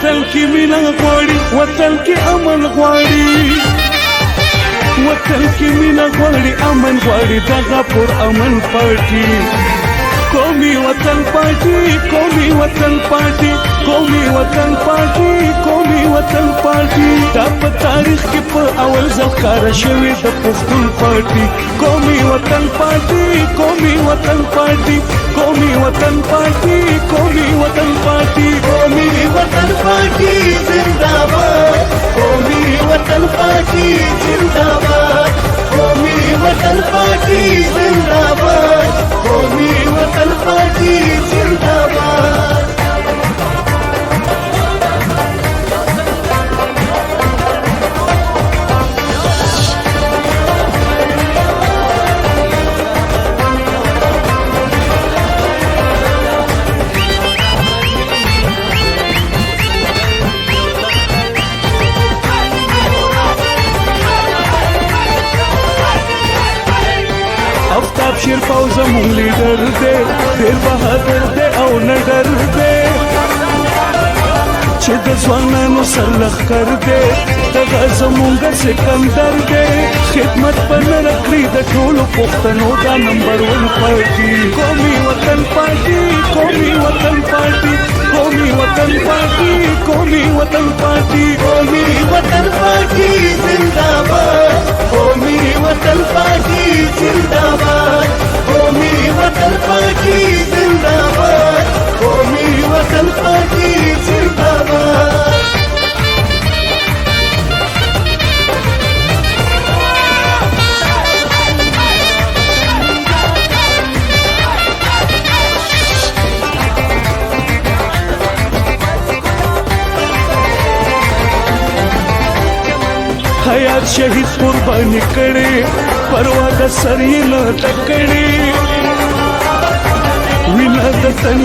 وطن کې مینا غواړي وطن کې امن غواړي وطن کې مینا غواړي امن غواړي دغه پر امن پارټي قومي وطن پارټي قومي وطن پارټي قومي وطن پارټي قومي وطن پارټي دا په تاریخ کې په اول ځل ښکاره شوې د پښتون پارټي قومي وطن پارټي قومي وطن پارټي قومي وطن پارټي قومي وطن پارټي قومي وطن پارٹی زندہ باد قومی وطن پارٹی زندہ باد قومی وطن پارٹی زندہ باد قومی وطن پارٹی زندہ باد آفتاب شیر پاو زمون لیډر دی ډېر بهادر دی او نه ډر دی چې د ځوانانو سر لښکر دی دغه زمونږ سکندر دی خدمت په نره کړي د ټولو پښتنو دا نمبر 1 پارټي قومي وطن پارټي قومي وطن پارټي قومي وطن پارټي قومي وطن پارټي قومی وطن پارٹی زندہ باد قومی وطن پارٹی زندہ باد قومی وطن پارٹی زندہ باد قومی وطن پارٹی زندہ باد حیات شهید قربانی کړي پروا د سر یې نه تکړي وینا د تن